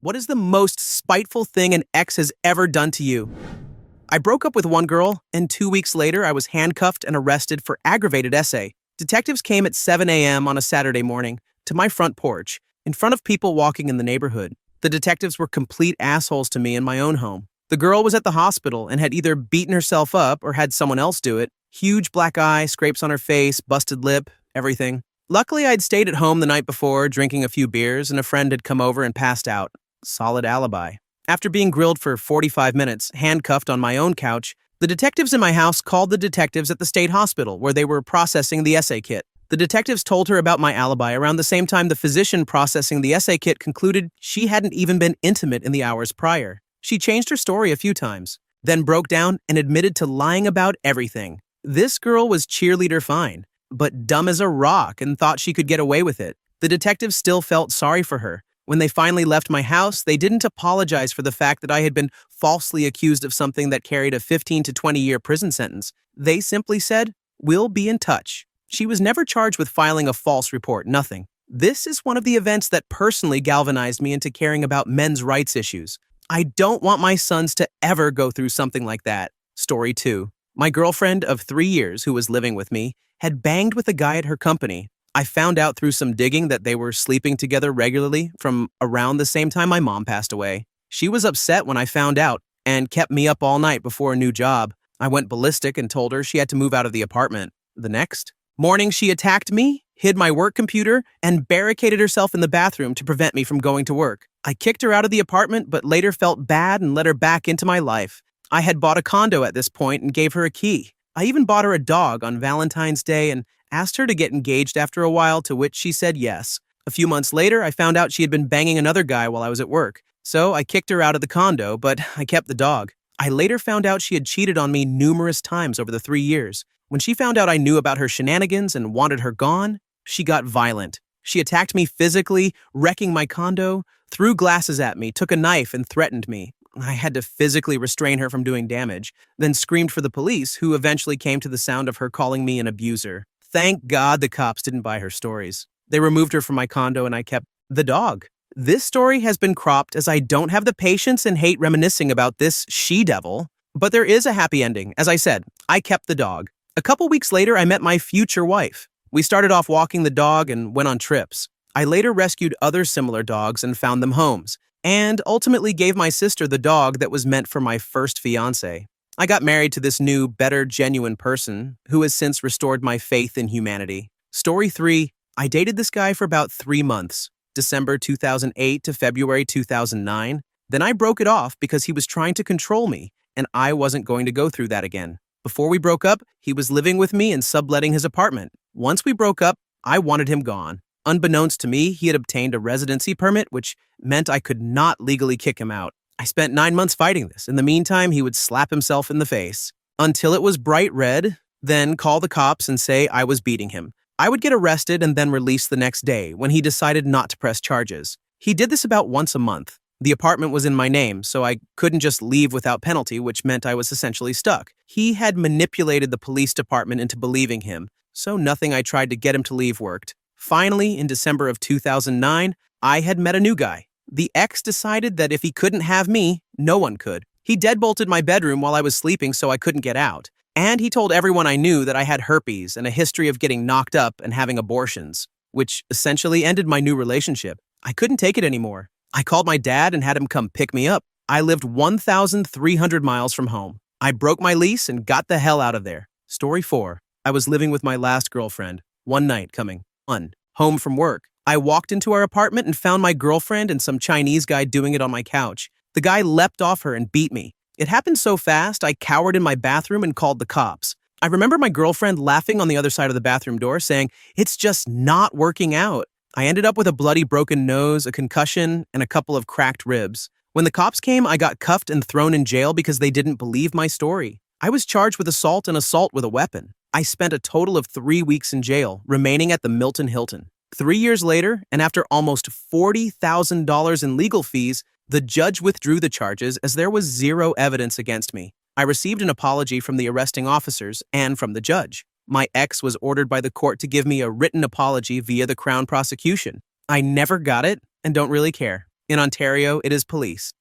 What is the most spiteful thing an ex has ever done to you? I broke up with one girl, and 2 weeks later, I was handcuffed and arrested for aggravated essay. Detectives came at 7 a.m. on a Saturday morning to my front porch, in front of people walking in the neighborhood. The detectives were complete assholes to me in my own home. The girl was at the hospital and had either beaten herself up or had someone else do it. Huge black eye, scrapes on her face, busted lip, everything. Luckily, I'd stayed at home the night before, drinking a few beers, and a friend had come over and passed out. Solid alibi. After being grilled for 45 minutes, handcuffed on my own couch, the detectives in my house called the detectives at the state hospital where they were processing the essay kit. The detectives told her about my alibi around the same time the physician processing the essay kit concluded she hadn't even been intimate in the hours prior. She changed her story a few times, then broke down and admitted to lying about everything. This girl was cheerleader fine, but dumb as a rock and thought she could get away with it. The detectives still felt sorry for her. When they finally left my house, they didn't apologize for the fact that I had been falsely accused of something that carried a 15 to 20-year prison sentence. They simply said, "We'll be in touch." She was never charged with filing a false report, nothing. This is one of the events that personally galvanized me into caring about men's rights issues. I don't want my sons to ever go through something like that. Story 2. My girlfriend of 3 years, who was living with me, had banged with a guy at her company. I found out through some digging that they were sleeping together regularly from around the same time my mom passed away. She was upset when I found out and kept me up all night before a new job. I went ballistic and told her she had to move out of the apartment. The next morning, she attacked me, hid my work computer, and barricaded herself in the bathroom to prevent me from going to work. I kicked her out of the apartment, but later felt bad and let her back into my life. I had bought a condo at this point and gave her a key. I even bought her a dog on Valentine's Day and asked her to get engaged after a while, to which she said yes. A few months later, I found out she had been banging another guy while I was at work. So I kicked her out of the condo, but I kept the dog. I later found out she had cheated on me numerous times over the 3 years. When she found out I knew about her shenanigans and wanted her gone, she got violent. She attacked me physically, wrecking my condo, threw glasses at me, took a knife, and threatened me. I had to physically restrain her from doing damage, then screamed for the police, who eventually came to the sound of her calling me an abuser. Thank God the cops didn't buy her stories. They removed her from my condo and I kept the dog. This story has been cropped as I don't have the patience and hate reminiscing about this she-devil. But there is a happy ending. As I said, I kept the dog. A couple weeks later, I met my future wife. We started off walking the dog and went on trips. I later rescued other similar dogs and found them homes, and ultimately gave my sister the dog that was meant for my first fiancé. I got married to this new, better, genuine person who has since restored my faith in humanity. Story 3. I dated this guy for about 3 months, December 2008 to February 2009. Then I broke it off because he was trying to control me, and I wasn't going to go through that again. Before we broke up, he was living with me and subletting his apartment. Once we broke up, I wanted him gone. Unbeknownst to me, he had obtained a residency permit, which meant I could not legally kick him out. I spent 9 months fighting this. In the meantime, he would slap himself in the face until it was bright red, then call the cops and say I was beating him. I would get arrested and then released the next day when he decided not to press charges. He did this about once a month. The apartment was in my name, so I couldn't just leave without penalty, which meant I was essentially stuck. He had manipulated the police department into believing him, so nothing I tried to get him to leave worked. Finally, in December of 2009, I had met a new guy. The ex decided that if he couldn't have me, no one could. He deadbolted my bedroom while I was sleeping so I couldn't get out. And he told everyone I knew that I had herpes and a history of getting knocked up and having abortions, which essentially ended my new relationship. I couldn't take it anymore. I called my dad and had him come pick me up. I lived 1,300 miles from home. I broke my lease and got the hell out of there. Story 4. I was living with my last girlfriend. One night coming home from work. I walked into our apartment and found my girlfriend and some Chinese guy doing it on my couch. The guy leapt off her and beat me. It happened so fast, I cowered in my bathroom and called the cops. I remember my girlfriend laughing on the other side of the bathroom door, saying, "It's just not working out." I ended up with a bloody broken nose, a concussion, and a couple of cracked ribs. When the cops came, I got cuffed and thrown in jail because they didn't believe my story. I was charged with assault and assault with a weapon. I spent a total of 3 weeks in jail, remaining at the Milton Hilton. 3 years later, and after almost $40,000 in legal fees, the judge withdrew the charges as there was zero evidence against me. I received an apology from the arresting officers and from the judge. My ex was ordered by the court to give me a written apology via the Crown prosecution. I never got it and don't really care. In Ontario, it is police.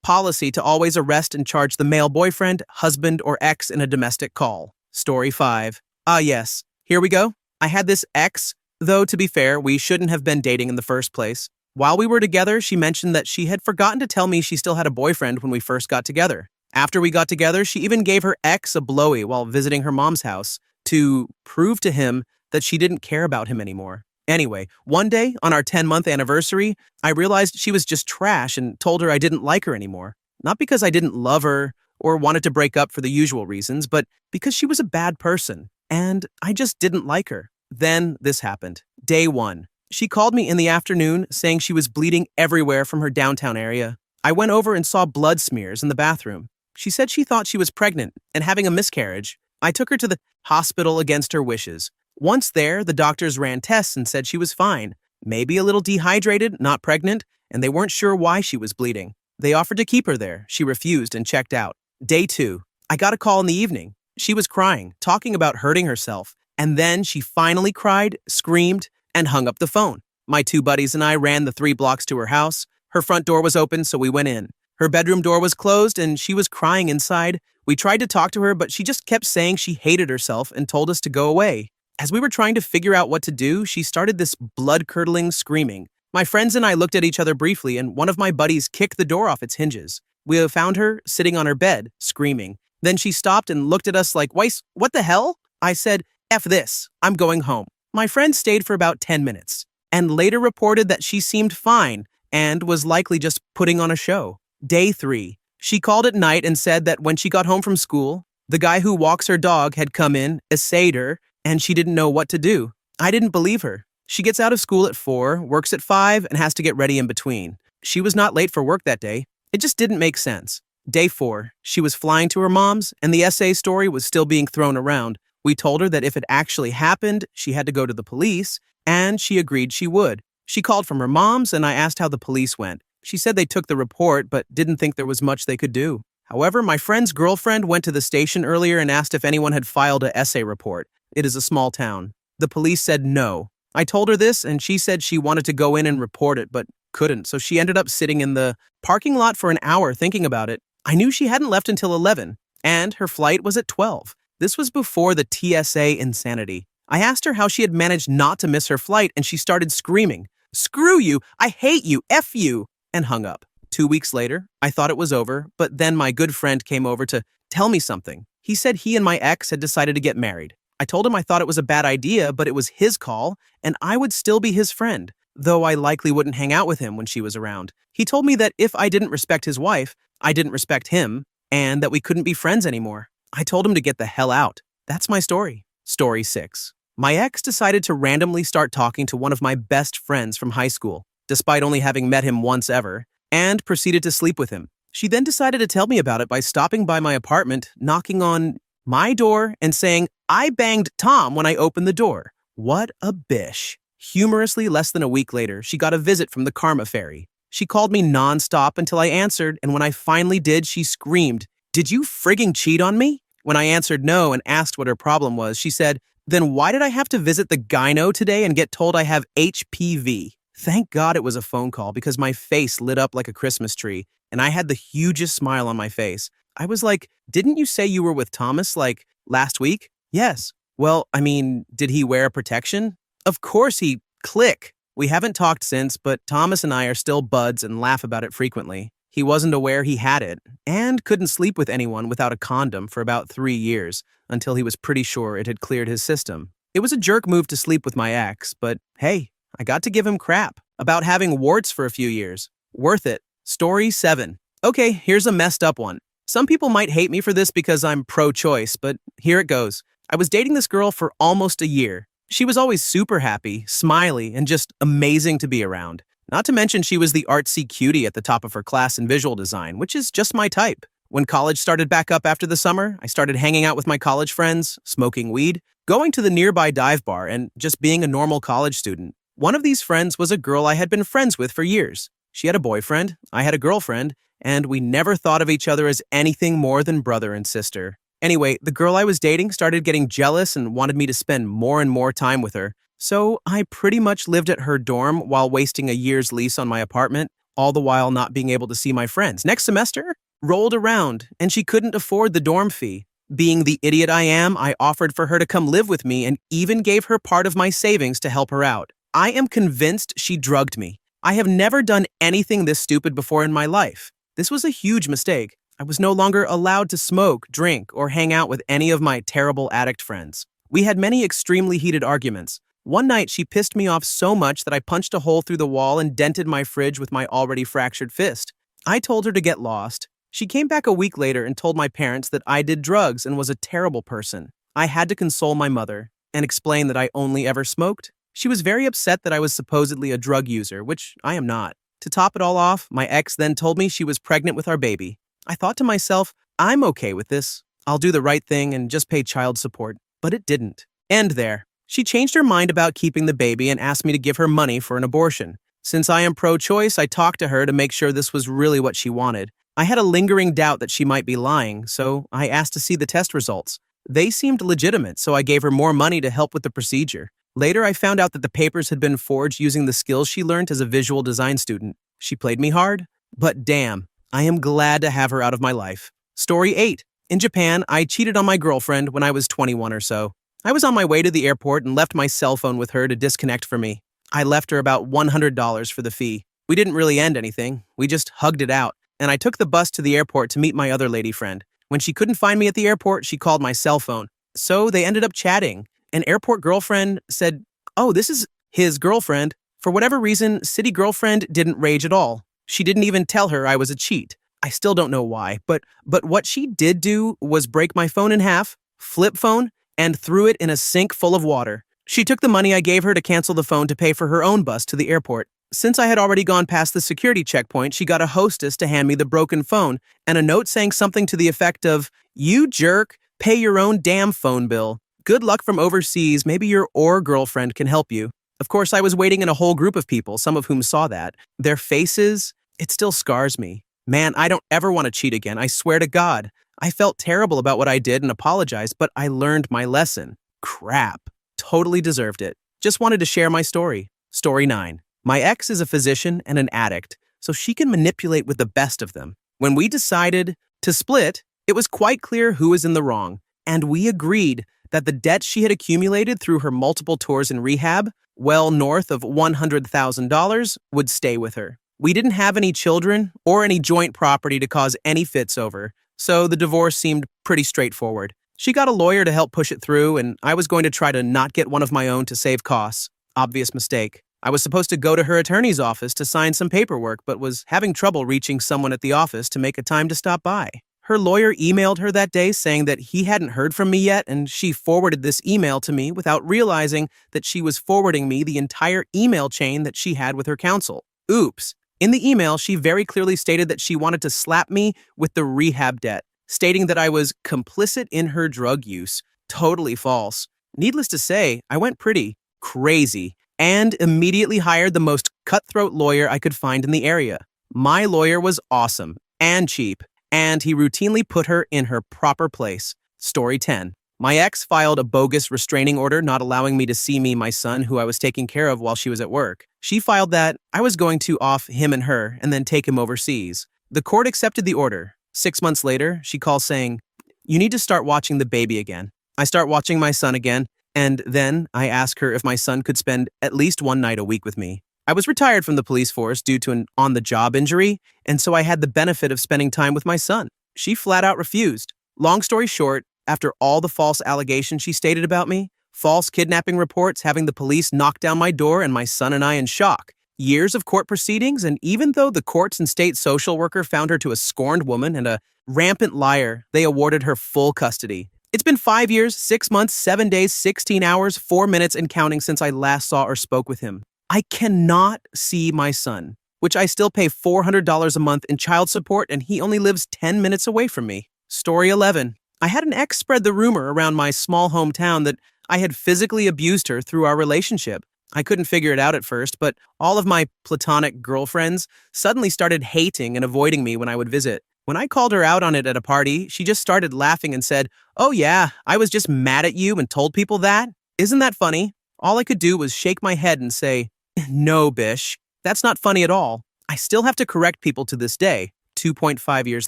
Policy to always arrest and charge the male boyfriend, husband, or ex in a domestic call. Story 5. Ah, yes. Here we go. I had this ex, though to be fair, we shouldn't have been dating in the first place. While we were together, she mentioned that she had forgotten to tell me she still had a boyfriend when we first got together. After we got together, she even gave her ex a blowy while visiting her mom's house to prove to him that she didn't care about him anymore. Anyway, one day, on our 10-month anniversary, I realized she was just trash and told her I didn't like her anymore. Not because I didn't love her or wanted to break up for the usual reasons, but because she was a bad person, and I just didn't like her. Then this happened. Day 1. She called me in the afternoon saying she was bleeding everywhere from her downtown area. I went over and saw blood smears in the bathroom. She said she thought she was pregnant and having a miscarriage. I took her to the hospital against her wishes. Once there, the doctors ran tests and said she was fine, maybe a little dehydrated, not pregnant, and they weren't sure why she was bleeding. They offered to keep her there. She refused and checked out. Day 2. I got a call in the evening. She was crying, talking about hurting herself, and then she finally cried, screamed, and hung up the phone. My 2 buddies and I ran the 3 blocks to her house. Her front door was open, so we went in. Her bedroom door was closed, and she was crying inside. We tried to talk to her, but she just kept saying she hated herself and told us to go away. As we were trying to figure out what to do, she started this blood-curdling screaming. My friends and I looked at each other briefly, and one of my buddies kicked the door off its hinges. We found her sitting on her bed, screaming. Then she stopped and looked at us like, "Weiss, what the hell?" I said, "F this, I'm going home." My friend stayed for about 10 minutes, and later reported that she seemed fine and was likely just putting on a show. Day 3. She called at night and said that when she got home from school, the guy who walks her dog had come in, essayed her, and she didn't know what to do. I didn't believe her. She gets out of school at 4, works at 5, and has to get ready in between. She was not late for work that day. It just didn't make sense. Day 4. She was flying to her mom's, and the essay story was still being thrown around. We told her that if it actually happened, she had to go to the police, and she agreed she would. She called from her mom's, and I asked how the police went. She said they took the report, but didn't think there was much they could do. However, my friend's girlfriend went to the station earlier and asked if anyone had filed an essay report. It is a small town. The police said no. I told her this, and she said she wanted to go in and report it, but couldn't, so she ended up sitting in the parking lot for an hour thinking about it. I knew she hadn't left until 11, and her flight was at 12. This was before the TSA insanity. I asked her how she had managed not to miss her flight, and she started screaming, "Screw you! I hate you! F you!" and hung up. 2 weeks later, I thought it was over, but then my good friend came over to tell me something. He said he and my ex had decided to get married. I told him I thought it was a bad idea, but it was his call, and I would still be his friend, though I likely wouldn't hang out with him when she was around. He told me that if I didn't respect his wife, I didn't respect him, and that we couldn't be friends anymore. I told him to get the hell out. That's my story. Story 6. My ex decided to randomly start talking to one of my best friends from high school, despite only having met him once ever, and proceeded to sleep with him. She then decided to tell me about it by stopping by my apartment, knocking on my door, and saying, "I banged Tom when I opened the door." What a bish. Humorously, less than a week later, she got a visit from the Karma fairy. She called me nonstop until I answered, and when I finally did, she screamed, "Did you frigging cheat on me?" When I answered no and asked what her problem was, she said, "Then why did I have to visit the gyno today and get told I have HPV? Thank God it was a phone call because my face lit up like a Christmas tree, and I had the hugest smile on my face. I was like, "Didn't you say you were with Thomas, like, last week?" "Yes." "Well, I mean, did he wear protection?" "Of course he..." Click. We haven't talked since, but Thomas and I are still buds and laugh about it frequently. He wasn't aware he had it, and couldn't sleep with anyone without a condom for about 3 years, until he was pretty sure it had cleared his system. It was a jerk move to sleep with my ex, but hey, I got to give him crap about having warts for a few years. Worth it. Story 7. Okay, here's a messed up one. Some people might hate me for this because I'm pro-choice, but here it goes. I was dating this girl for almost a year. She was always super happy, smiley, and just amazing to be around. Not to mention she was the artsy cutie at the top of her class in visual design, which is just my type. When college started back up after the summer, I started hanging out with my college friends, smoking weed, going to the nearby dive bar, and just being a normal college student. One of these friends was a girl I had been friends with for years. She had a boyfriend, I had a girlfriend, and we never thought of each other as anything more than brother and sister. Anyway, the girl I was dating started getting jealous and wanted me to spend more and more time with her, so I pretty much lived at her dorm while wasting a year's lease on my apartment. all the while not being able to see my friends. Next semester rolled around, and she couldn't afford the dorm fee. Being the idiot I am, I offered for her to come live with me and even gave her part of my savings to help her out. I am convinced she drugged me. I have never done anything this stupid before in my life. This was a huge mistake. I was no longer allowed to smoke, drink, or hang out with any of my terrible addict friends. We had many extremely heated arguments. One night, she pissed me off so much that I punched a hole through the wall and dented my fridge with my already fractured fist. I told her to get lost. She came back a week later and told my parents that I did drugs and was a terrible person. I had to console my mother and explain that I only ever smoked. She was very upset that I was supposedly a drug user, which I am not. To top it all off, my ex then told me she was pregnant with our baby. I thought to myself, I'm okay with this. I'll do the right thing and just pay child support. But it didn't. End there. She changed her mind about keeping the baby and asked me to give her money for an abortion. Since I am pro-choice, I talked to her to make sure this was really what she wanted. I had a lingering doubt that she might be lying, so I asked to see the test results. They seemed legitimate, so I gave her more money to help with the procedure. Later, I found out that the papers had been forged using the skills she learned as a visual design student. She played me hard, but damn, I am glad to have her out of my life. Story 8. In Japan, I cheated on my girlfriend when I was 21 or so. I was on my way to the airport and left my cell phone with her to disconnect for me. I left her about $100 for the fee. We didn't really end anything. We just hugged it out, and I took the bus to the airport to meet my other lady friend. When she couldn't find me at the airport, she called my cell phone. So they ended up chatting. An airport girlfriend said, "Oh, this is his girlfriend." For whatever reason, city girlfriend didn't rage at all. She didn't even tell her I was a cheat. I still don't know why, but what she did do was break my phone in half, flip phone, and threw it in a sink full of water. She took the money I gave her to cancel the phone to pay for her own bus to the airport. Since I had already gone past the security checkpoint, she got a hostess to hand me the broken phone and a note saying something to the effect of, "You jerk, pay your own damn phone bill. Good luck from overseas, maybe your girlfriend can help you." Of course, I was waiting in a whole group of people, some of whom saw that. Their faces, it still scars me. Man, I don't ever want to cheat again, I swear to God. I felt terrible about what I did and apologized, but I learned my lesson. Crap. Totally deserved it. Just wanted to share my story. Story 9. My ex is a physician and an addict, so she can manipulate with the best of them. When we decided to split, it was quite clear who was in the wrong, and we agreed that the debt she had accumulated through her multiple tours in rehab, well north of $100,000, would stay with her. We didn't have any children or any joint property to cause any fits over, so the divorce seemed pretty straightforward. She got a lawyer to help push it through, and I was going to try to not get one of my own to save costs. Obvious mistake. I was supposed to go to her attorney's office to sign some paperwork, but was having trouble reaching someone at the office to make a time to stop by. Her lawyer emailed her that day saying that he hadn't heard from me yet, and she forwarded this email to me without realizing that she was forwarding me the entire email chain that she had with her counsel. Oops. In the email, she very clearly stated that she wanted to slap me with the rehab debt, stating that I was complicit in her drug use. Totally false. Needless to say, I went pretty crazy and immediately hired the most cutthroat lawyer I could find in the area. My lawyer was awesome and cheap, and he routinely put her in her proper place. Story 10. My ex filed a bogus restraining order not allowing me to see my son who I was taking care of while she was at work. She filed that I was going to off him and her and then take him overseas. The court accepted the order. 6 months later, she calls saying, "You need to start watching the baby again." I start watching my son again, and then I ask her if my son could spend at least one night a week with me. I was retired from the police force due to an on-the-job injury, and so I had the benefit of spending time with my son. She flat out refused. Long story short, after all the false allegations she stated about me, false kidnapping reports having the police knock down my door and my son and I in shock, years of court proceedings, and even though the courts and state social worker found her to a scorned woman and a rampant liar, they awarded her full custody. It's been 5 years, 6 months, 7 days, 16 hours, 4 minutes and counting since I last saw or spoke with him. I cannot see my son, which I still pay $400 a month in child support, and he only lives 10 minutes away from me. Story 11. I had an ex spread the rumor around my small hometown that I had physically abused her through our relationship. I couldn't figure it out at first, but all of my platonic girlfriends suddenly started hating and avoiding me when I would visit. When I called her out on it at a party, she just started laughing and said, "Oh yeah, I was just mad at you and told people that. Isn't that funny?" All I could do was shake my head and say, "No, Bish, that's not funny at all." I still have to correct people to this day, 2.5 years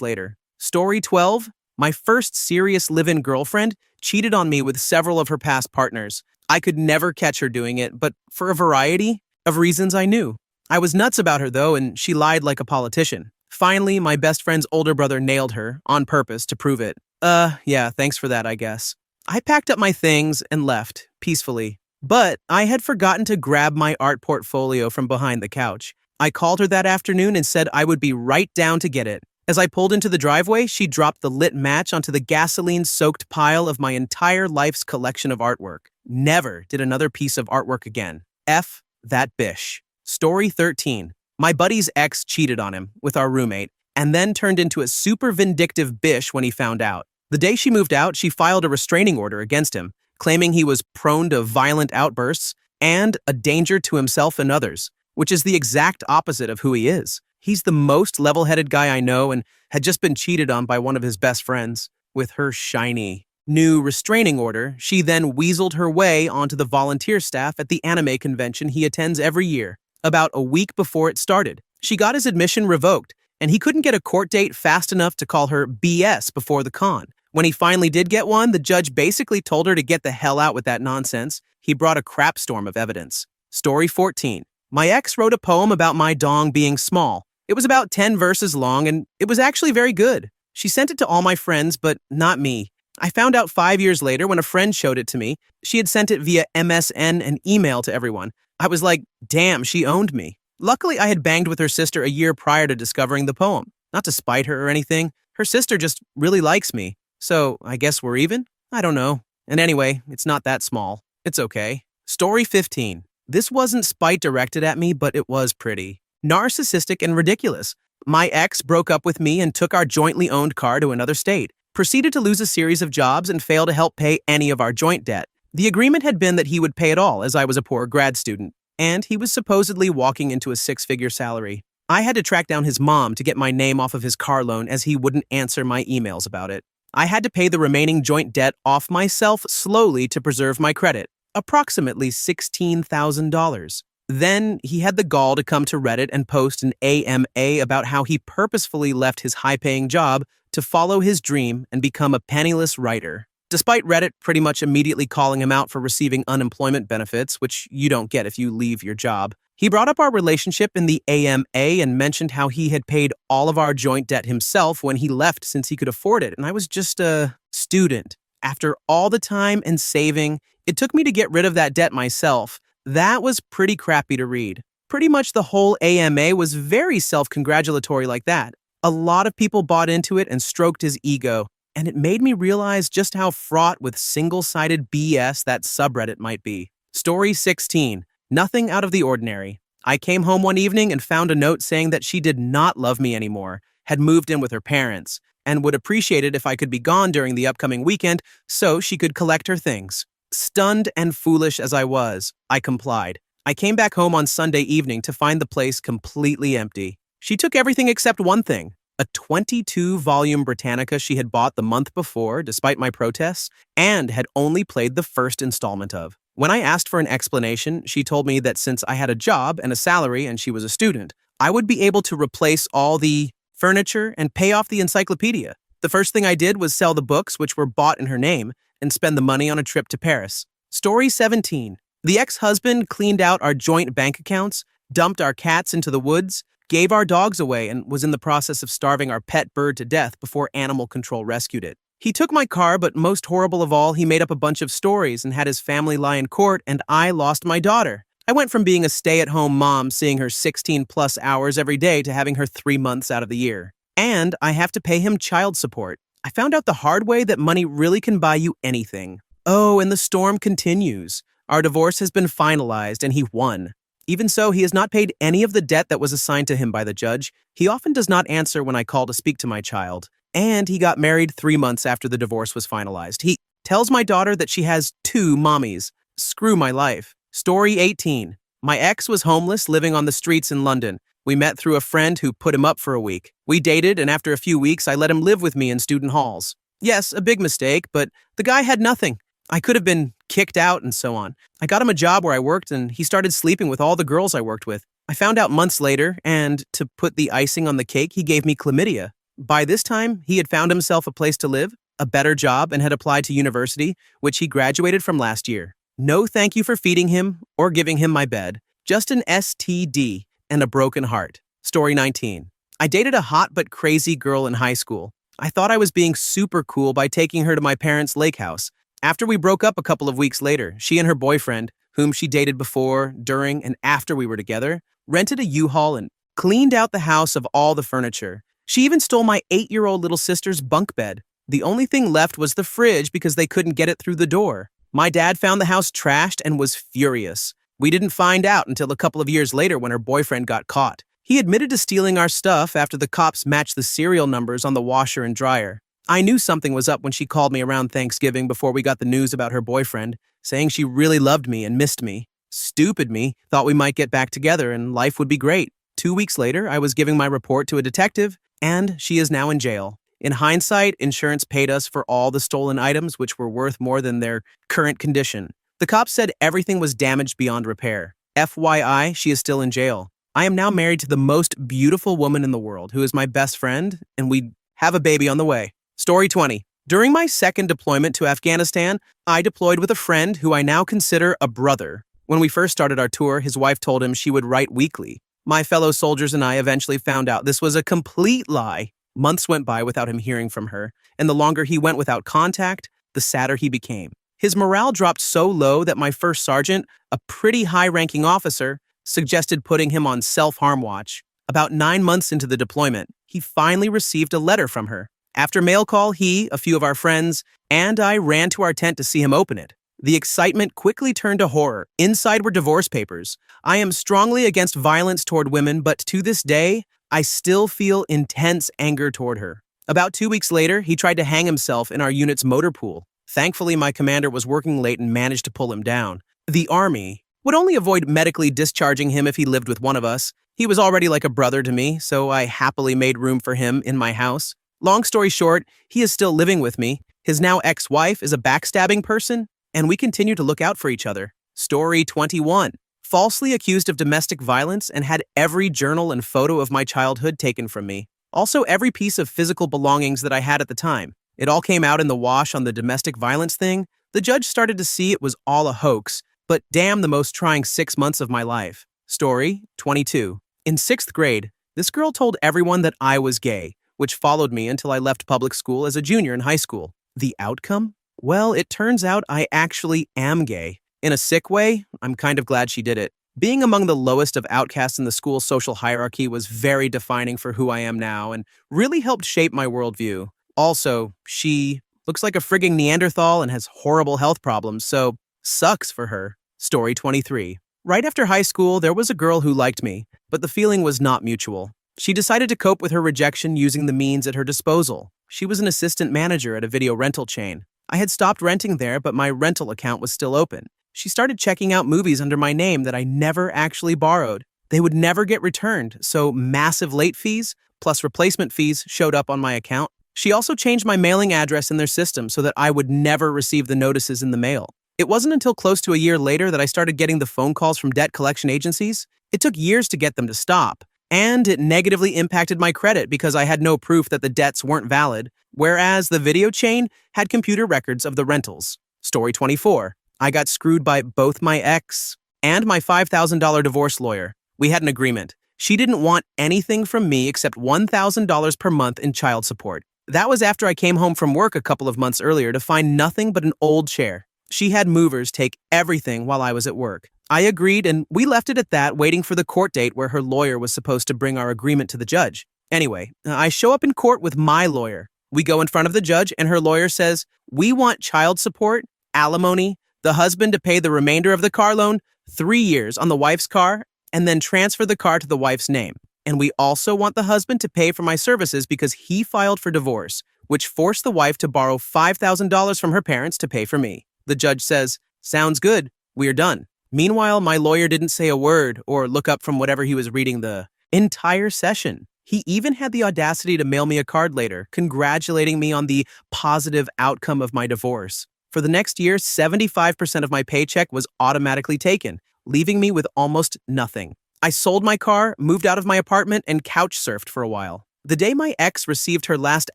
later. Story 12. My first serious live-in girlfriend cheated on me with several of her past partners. I could never catch her doing it, but for a variety of reasons I knew. I was nuts about her though, and she lied like a politician. Finally, my best friend's older brother nailed her, on purpose, to prove it. Yeah, thanks for that, I guess. I packed up my things and left, peacefully. But I had forgotten to grab my art portfolio from behind the couch. I called her that afternoon and said I would be right down to get it. As I pulled into the driveway, she dropped the lit match onto the gasoline-soaked pile of my entire life's collection of artwork. Never did another piece of artwork again. F that bish. Story 13. My buddy's ex cheated on him with our roommate, and then turned into a super vindictive bish when he found out. The day she moved out, she filed a restraining order against him, claiming he was prone to violent outbursts and a danger to himself and others, which is the exact opposite of who he is. He's the most level-headed guy I know and had just been cheated on by one of his best friends. With her shiny new restraining order, she then weaseled her way onto the volunteer staff at the anime convention he attends every year. About a week before it started, she got his admission revoked, and he couldn't get a court date fast enough to call her BS before the con. When he finally did get one, the judge basically told her to get the hell out with that nonsense. He brought a crap storm of evidence. Story 14. My ex wrote a poem about my dong being small. It was about 10 verses long, and it was actually very good. She sent it to all my friends, but not me. I found out 5 years later when a friend showed it to me. She had sent it via MSN and email to everyone. I was like, damn, she owned me. Luckily, I had banged with her sister a year prior to discovering the poem. Not to spite her or anything. Her sister just really likes me. So, I guess we're even? I don't know. And anyway, it's not that small. It's okay. Story 15. This wasn't spite directed at me, but it was pretty narcissistic and ridiculous. My ex broke up with me and took our jointly owned car to another state, proceeded to lose a series of jobs and fail to help pay any of our joint debt. The agreement had been that he would pay it all, as I was a poor grad student, and he was supposedly walking into a six-figure salary. I had to track down his mom to get my name off of his car loan as he wouldn't answer my emails about it. I had to pay the remaining joint debt off myself slowly to preserve my credit, approximately $16,000. Then he had the gall to come to Reddit and post an AMA about how he purposefully left his high-paying job to follow his dream and become a penniless writer. Despite Reddit pretty much immediately calling him out for receiving unemployment benefits, which you don't get if you leave your job, he brought up our relationship in the AMA and mentioned how he had paid all of our joint debt himself when he left since he could afford it, and I was just a student. After all the time and saving it took me to get rid of that debt myself, that was pretty crappy to read. Pretty much the whole AMA was very self-congratulatory like that. A lot of people bought into it and stroked his ego, and it made me realize just how fraught with single-sided BS that subreddit might be. Story 16. Nothing out of the ordinary. I came home one evening and found a note saying that she did not love me anymore, had moved in with her parents, and would appreciate it if I could be gone during the upcoming weekend so she could collect her things. Stunned and foolish as I was, I complied. I came back home on Sunday evening to find the place completely empty. She took everything except one thing, a 22-volume Britannica she had bought the month before, despite my protests, and had only played the first installment of. When I asked for an explanation, she told me that since I had a job and a salary and she was a student, I would be able to replace all the furniture and pay off the encyclopedia. The first thing I did was sell the books, which were bought in her name, and spend the money on a trip to Paris. Story 17. The ex-husband cleaned out our joint bank accounts, dumped our cats into the woods, gave our dogs away, and was in the process of starving our pet bird to death before animal control rescued it. He took my car, but most horrible of all, he made up a bunch of stories and had his family lie in court, and I lost my daughter. I went from being a stay-at-home mom, seeing her 16-plus hours every day, to having her 3 months out of the year. And I have to pay him child support. I found out the hard way that money really can buy you anything. Oh, and the storm continues. Our divorce has been finalized, and he won. Even so, he has not paid any of the debt that was assigned to him by the judge. He often does not answer when I call to speak to my child. And he got married 3 months after the divorce was finalized. He tells my daughter that she has 2 mommies. Screw my life. Story 18. My ex was homeless, living on the streets in London. We met through a friend who put him up for a week. We dated, and after a few weeks, I let him live with me in student halls. Yes, a big mistake, but the guy had nothing. I could have been kicked out and so on. I got him a job where I worked, and he started sleeping with all the girls I worked with. I found out months later, and to put the icing on the cake, he gave me chlamydia. By this time, he had found himself a place to live, a better job, and had applied to university, which he graduated from last year. No thank you for feeding him or giving him my bed. Just an STD and a broken heart. Story 19. I dated a hot but crazy girl in high school. I thought I was being super cool by taking her to my parents' lake house. After we broke up a couple of weeks later, she and her boyfriend, whom she dated before, during, and after we were together, rented a U-Haul and cleaned out the house of all the furniture. She even stole my 8-year-old little sister's bunk bed. The only thing left was the fridge because they couldn't get it through the door. My dad found the house trashed and was furious. We didn't find out until a couple of years later when her boyfriend got caught. He admitted to stealing our stuff after the cops matched the serial numbers on the washer and dryer. I knew something was up when she called me around Thanksgiving before we got the news about her boyfriend, saying she really loved me and missed me. Stupid me thought we might get back together and life would be great. 2 weeks later, I was giving my report to a detective, and she is now in jail. In hindsight, insurance paid us for all the stolen items, which were worth more than their current condition. The cops said everything was damaged beyond repair. FYI, she is still in jail. I am now married to the most beautiful woman in the world, who is my best friend, and we have a baby on the way. Story 20. During my second deployment to Afghanistan, I deployed with a friend who I now consider a brother. When we first started our tour, his wife told him she would write weekly. My fellow soldiers and I eventually found out this was a complete lie. Months went by without him hearing from her, and the longer he went without contact, the sadder he became. His morale dropped so low that my first sergeant, a pretty high-ranking officer, suggested putting him on self-harm watch. About 9 months into the deployment, he finally received a letter from her. After mail call, he, a few of our friends, and I ran to our tent to see him open it. The excitement quickly turned to horror. Inside were divorce papers. I am strongly against violence toward women, but to this day, I still feel intense anger toward her. About 2 weeks later, he tried to hang himself in our unit's motor pool. Thankfully, my commander was working late and managed to pull him down. The Army would only avoid medically discharging him if he lived with one of us. He was already like a brother to me, so I happily made room for him in my house. Long story short, he is still living with me. His now ex-wife is a backstabbing person, and we continue to look out for each other. Story 21. Falsely accused of domestic violence and had every journal and photo of my childhood taken from me. Also, every piece of physical belongings that I had at the time. It all came out in the wash on the domestic violence thing. The judge started to see it was all a hoax, but damn the most trying 6 months of my life. Story 22. In 6th grade, this girl told everyone that I was gay, which followed me until I left public school as a junior in high school. The outcome? Well, it turns out I actually am gay. In a sick way, I'm kind of glad she did it. Being among the lowest of outcasts in the school's social hierarchy was very defining for who I am now and really helped shape my worldview. Also, she looks like a frigging Neanderthal and has horrible health problems, so sucks for her. Story 23. Right after high school, there was a girl who liked me, but the feeling was not mutual. She decided to cope with her rejection using the means at her disposal. She was an assistant manager at a video rental chain. I had stopped renting there, but my rental account was still open. She started checking out movies under my name that I never actually borrowed. They would never get returned, so massive late fees plus replacement fees showed up on my account. She also changed my mailing address in their system so that I would never receive the notices in the mail. It wasn't until close to a year later that I started getting the phone calls from debt collection agencies. It took years to get them to stop, and it negatively impacted my credit because I had no proof that the debts weren't valid, whereas the video chain had computer records of the rentals. Story 24. I got screwed by both my ex and my $5,000 divorce lawyer. We had an agreement. She didn't want anything from me except $1,000 per month in child support. That was after I came home from work a couple of months earlier to find nothing but an old chair. She had movers take everything while I was at work. I agreed, and we left it at that, waiting for the court date where her lawyer was supposed to bring our agreement to the judge. Anyway, I show up in court with my lawyer. We go in front of the judge, and her lawyer says, "We want child support, alimony, the husband to pay the remainder of the car loan, 3 years on the wife's car, and then transfer the car to the wife's name. And we also want the husband to pay for my services because he filed for divorce, which forced the wife to borrow $5,000 from her parents to pay for me." The judge says, "Sounds good. We're done." Meanwhile, my lawyer didn't say a word or look up from whatever he was reading the entire session. He even had the audacity to mail me a card later, congratulating me on the positive outcome of my divorce. For the next year, 75% of my paycheck was automatically taken, leaving me with almost nothing. I sold my car, moved out of my apartment, and couch surfed for a while. The day my ex received her last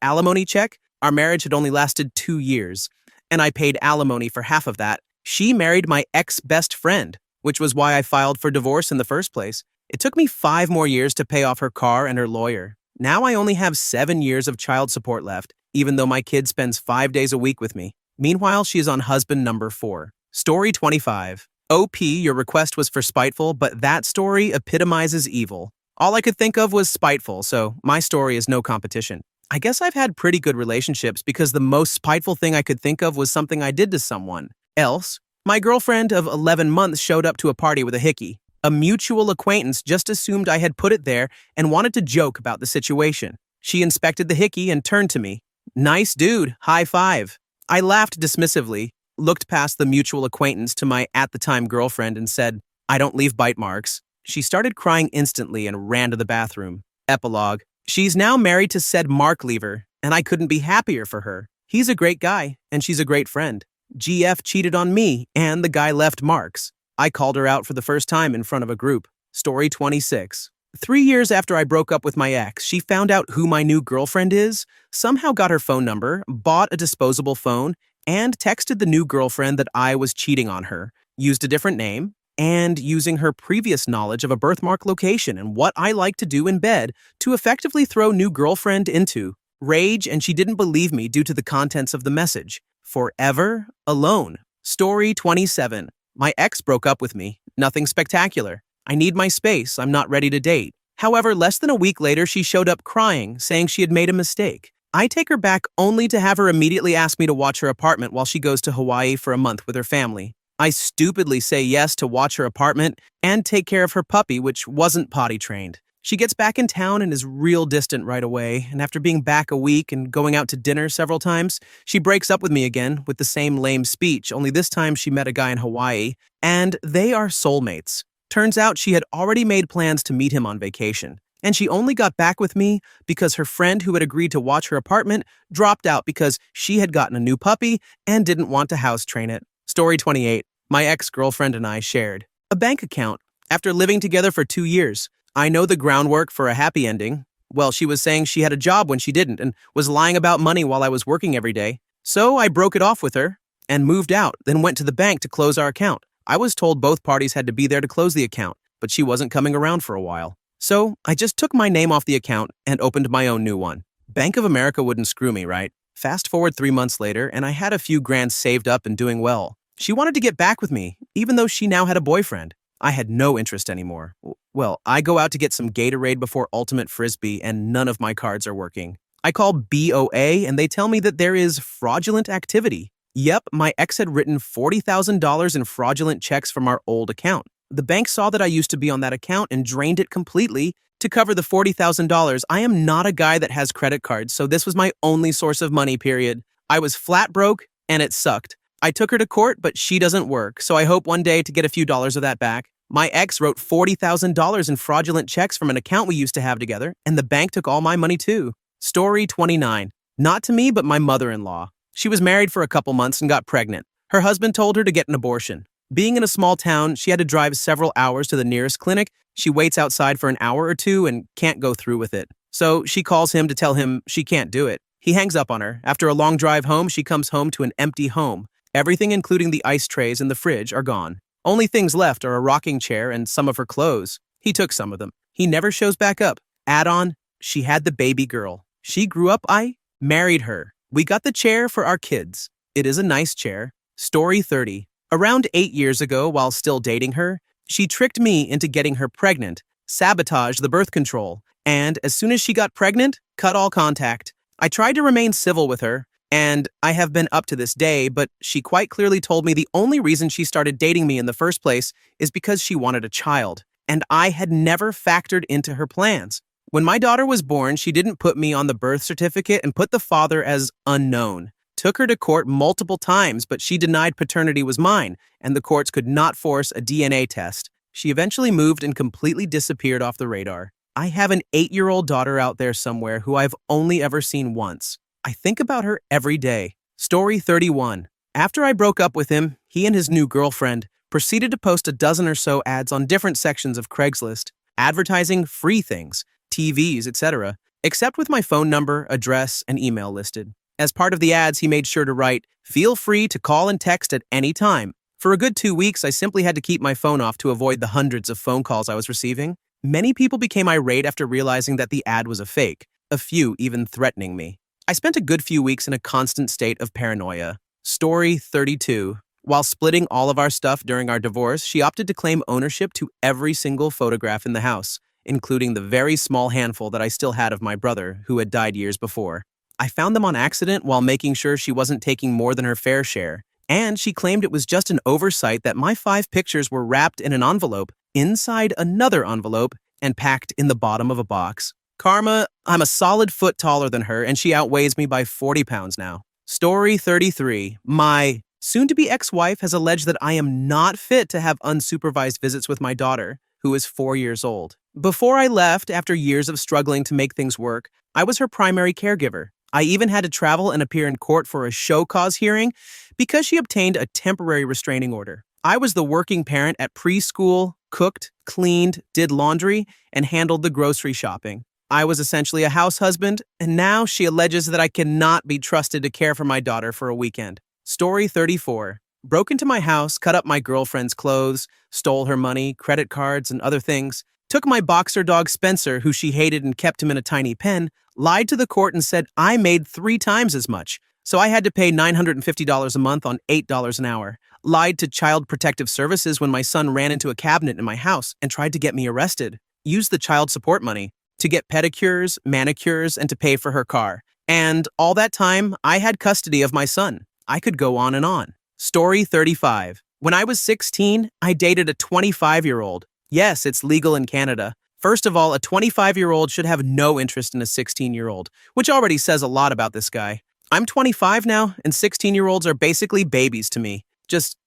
alimony check, our marriage had only lasted 2 years, and I paid alimony for half of that. She married my ex-best friend, which was why I filed for divorce in the first place. It took me 5 more years to pay off her car and her lawyer. Now I only have 7 years of child support left, even though my kid spends 5 days a week with me. Meanwhile, she is on husband number 4. Story 25. OP, your request was for Spiteful, but that story epitomizes evil. All I could think of was Spiteful, so my story is no competition. I guess I've had pretty good relationships because the most spiteful thing I could think of was something I did to someone else. My girlfriend of 11 months showed up to a party with a hickey. A mutual acquaintance just assumed I had put it there and wanted to joke about the situation. She inspected the hickey and turned to me. "Nice dude, high five." I laughed dismissively, looked past the mutual acquaintance to my at-the-time girlfriend and said, "I don't leave bite marks." She started crying instantly and ran to the bathroom. Epilogue. She's now married to said Mark Lever, and I couldn't be happier for her. He's a great guy, and she's a great friend. GF cheated on me, and the guy left marks. I called her out for the first time in front of a group. Story 26. 3 years after I broke up with my ex, she found out who my new girlfriend is, somehow got her phone number, bought a disposable phone, and texted the new girlfriend that I was cheating on her, used a different name, and using her previous knowledge of a birthmark location and what I like to do in bed to effectively throw new girlfriend into rage, and she didn't believe me due to the contents of the message. Forever alone. Story 27. My ex broke up with me. Nothing spectacular. I need my space. I'm not ready to date. However, less than a week later, she showed up crying, saying she had made a mistake. I take her back only to have her immediately ask me to watch her apartment while she goes to Hawaii for a month with her family. I stupidly say yes to watch her apartment and take care of her puppy, which wasn't potty trained. She gets back in town and is real distant right away, and after being back a week and going out to dinner several times, she breaks up with me again with the same lame speech, only this time she met a guy in Hawaii, and they are soulmates. Turns out she had already made plans to meet him on vacation, and she only got back with me because her friend who had agreed to watch her apartment dropped out because she had gotten a new puppy and didn't want to house train it. Story 28. My ex-girlfriend and I shared a bank account. After living together for 2 years, I know the groundwork for a happy ending. Well, she was saying she had a job when she didn't and was lying about money while I was working every day. So I broke it off with her and moved out, then went to the bank to close our account. I was told both parties had to be there to close the account, but she wasn't coming around for a while. So I just took my name off the account and opened my own new one. Bank of America wouldn't screw me, right? Fast forward 3 months later, and I had a few grand saved up and doing well. She wanted to get back with me, even though she now had a boyfriend. I had no interest anymore. Well, I go out to get some Gatorade before Ultimate Frisbee, and none of my cards are working. I call BOA, and they tell me that there is fraudulent activity. Yep, my ex had written $40,000 in fraudulent checks from our old account. The bank saw that I used to be on that account and drained it completely to cover the $40,000. I am not a guy that has credit cards, so this was my only source of money, period. I was flat broke, and it sucked. I took her to court, but she doesn't work, so I hope one day to get a few dollars of that back. My ex wrote $40,000 in fraudulent checks from an account we used to have together, and the bank took all my money too. Story 29. Not to me, but my mother-in-law. She was married for a couple months and got pregnant. Her husband told her to get an abortion. Being in a small town, she had to drive several hours to the nearest clinic. She waits outside for an hour or two and can't go through with it. So she calls him to tell him she can't do it. He hangs up on her. After a long drive home, she comes home to an empty home. Everything, including the ice trays and the fridge, are gone. Only things left are a rocking chair and some of her clothes. He took some of them. He never shows back up. Add on, she had the baby girl. She grew up, I married her. We got the chair for our kids. It is a nice chair. Story 30. Around 8 years ago, while still dating her, she tricked me into getting her pregnant, sabotaged the birth control, and as soon as she got pregnant, cut all contact. I tried to remain civil with her, and I have been up to this day, but she quite clearly told me the only reason she started dating me in the first place is because she wanted a child, and I had never factored into her plans. When my daughter was born, she didn't put me on the birth certificate and put the father as unknown. Took her to court multiple times, but she denied paternity was mine, and the courts could not force a DNA test. She eventually moved and completely disappeared off the radar. I have an 8-year-old daughter out there somewhere who I've only ever seen once. I think about her every day. Story 31. After I broke up with him, he and his new girlfriend proceeded to post a dozen or so ads on different sections of Craigslist. advertising free things, TVs, etc., except with my phone number, address, and email listed. As part of the ads, he made sure to write, "Feel free to call and text at any time." For a good 2 weeks, I simply had to keep my phone off to avoid the hundreds of phone calls I was receiving. Many people became irate after realizing that the ad was a fake, a few even threatening me. I spent a good few weeks in a constant state of paranoia. Story 32. While splitting all of our stuff during our divorce, she opted to claim ownership to every single photograph in the house, including the very small handful that I still had of my brother, who had died years before. I found them on accident while making sure she wasn't taking more than her fair share, and she claimed it was just an oversight that my 5 pictures were wrapped in an envelope, inside another envelope, and packed in the bottom of a box. Karma, I'm a solid foot taller than her, and she outweighs me by 40 pounds now. Story 33. My soon-to-be ex-wife has alleged that I am not fit to have unsupervised visits with my daughter, who is 4 years old. Before I left, after years of struggling to make things work, I was her primary caregiver. I even had to travel and appear in court for a show cause hearing because she obtained a temporary restraining order. I was the working parent at preschool, cooked, cleaned, did laundry, and handled the grocery shopping. I was essentially a house husband, and now she alleges that I cannot be trusted to care for my daughter for a weekend. Story 34. Broke into my house, cut up my girlfriend's clothes, stole her money, credit cards, and other things, took my boxer dog Spencer, who she hated and kept him in a tiny pen, lied to the court and said I made 3 times as much, so I had to pay $950 a month on $8 an hour, lied to Child Protective Services when my son ran into a cabinet in my house and tried to get me arrested, used the child support money to get pedicures, manicures, and to pay for her car. And all that time, I had custody of my son. I could go on and on. Story 35. When I was 16, I dated a 25-year-old. Yes, it's legal in Canada. First of all, a 25-year-old should have no interest in a 16-year-old, which already says a lot about this guy. I'm 25 now, and 16-year-olds are basically babies to me. Just,